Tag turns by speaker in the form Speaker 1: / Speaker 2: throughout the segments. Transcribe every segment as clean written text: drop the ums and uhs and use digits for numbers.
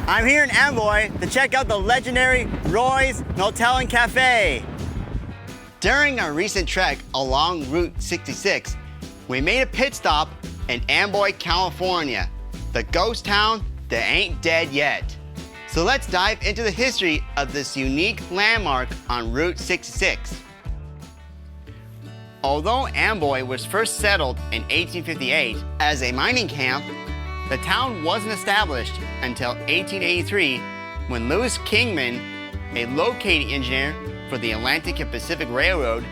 Speaker 1: I'm here in Amboy to check out the legendary Roy's Motel and Cafe. During our recent trek along Route 66, we made a pit stop in Amboy, California, the ghost town that ain't dead yet. So let's dive into the history of this unique landmark on Route 66. Although Amboy was first settled in 1858 as a mining camp, the town wasn't established until 1883 when Lewis Kingman, a locating engineer for the Atlantic and Pacific Railroad,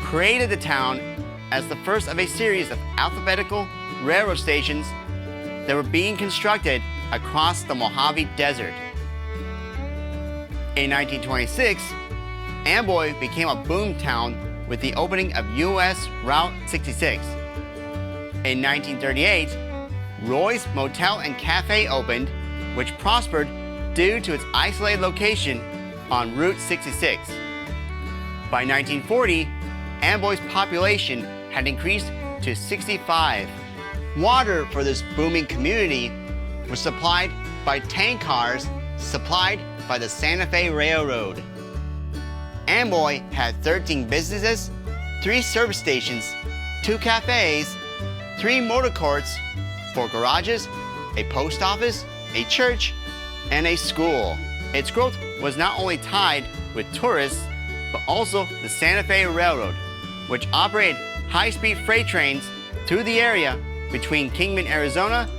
Speaker 1: created the town as the first of a series of alphabetical railroad stations that were being constructed across the Mojave Desert. In 1926, Amboy became a boomtown with the opening of US Route 66. In 1938, Roy's Motel and Cafe opened, which prospered due to its isolated location on Route 66. By 1940, Amboy's population had increased to 65. Water for this booming community was supplied by tank cars supplied by the Santa Fe Railroad. Amboy had 13 businesses, 3 service stations, 2 cafes, 3 motor courts, 4 garages, a post office, a church, and a school. Its growth was not only tied with tourists, but also the Santa Fe Railroad, which operated high-speed freight trains through the area between Kingman, Arizona,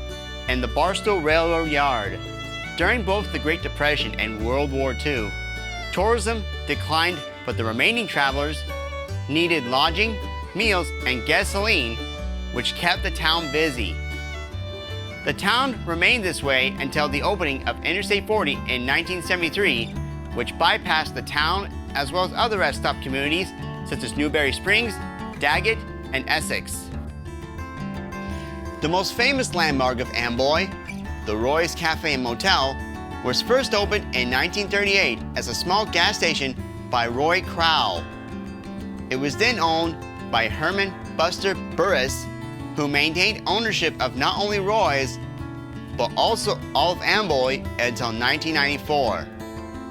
Speaker 1: and the Barstow Railroad Yard. During both the Great Depression and World War II, tourism declined, but the remaining travelers needed lodging, meals, and gasoline, which kept the town busy. The town remained this way until the opening of Interstate 40 in 1973, which bypassed the town as well as other rest stop communities such as Newberry Springs, Daggett, and Essex. The most famous landmark of Amboy, the Roy's Cafe and Motel, was first opened in 1938 as a small gas station by Roy Crowell. It was then owned by Herman Buster Burris, who maintained ownership of not only Roy's, but also all of Amboy until 1994.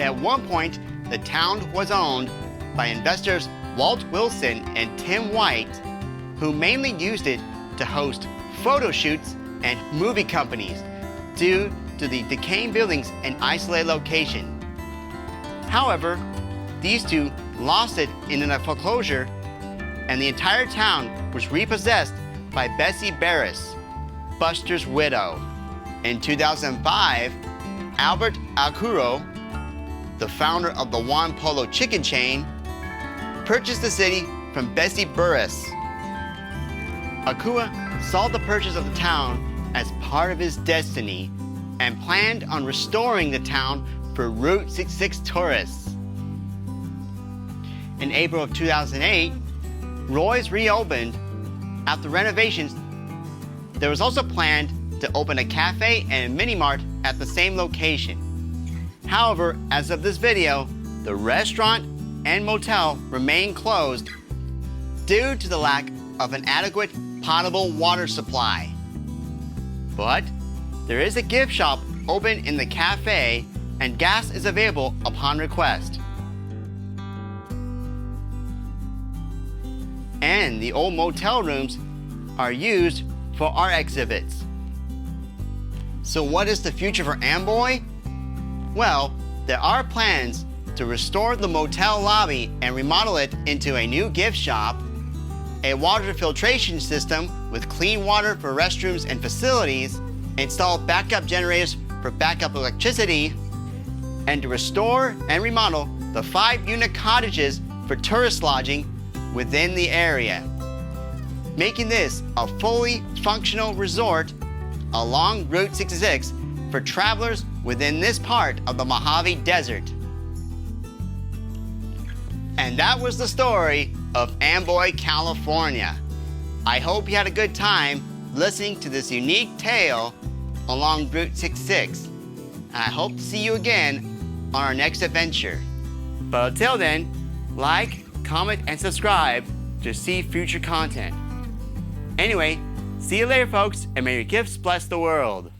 Speaker 1: At one point, the town was owned by investors Walt Wilson and Tim White, who mainly used it to host photo shoots and movie companies due to the decaying buildings and isolated location. However, these two lost it in a foreclosure, and the entire town was repossessed by Bessie Barris, Buster's widow. In 2005, Albert Alcuro, the founder of the Juan Polo chicken chain, purchased the city from Bessie Burris. Alcuro saw the purchase of the town as part of his destiny and planned on restoring the town for Route 66 tourists. In April of 2008, Roy's reopened. After renovations, there was also planned to open a cafe and a mini-mart at the same location. However, as of this video, the restaurant and motel remain closed due to the lack of an adequate potable water supply. But there is a gift shop open in the cafe, and gas is available upon request. And the old motel rooms are used for art exhibits. So what is the future for Amboy? Well, there are plans to restore the motel lobby and remodel it into a new gift shop, a water filtration system with clean water for restrooms and facilities, install backup generators for backup electricity, and to restore and remodel the 5-unit cottages for tourist lodging within the area, making this a fully functional resort along Route 66 for travelers within this part of the Mojave Desert. And that was the story of Amboy, California. I hope you had a good time listening to this unique tale along Route 66. And I hope to see you again on our next adventure. But until then, like, comment, and subscribe to see future content. Anyway, see you later, folks, and may your gifts bless the world.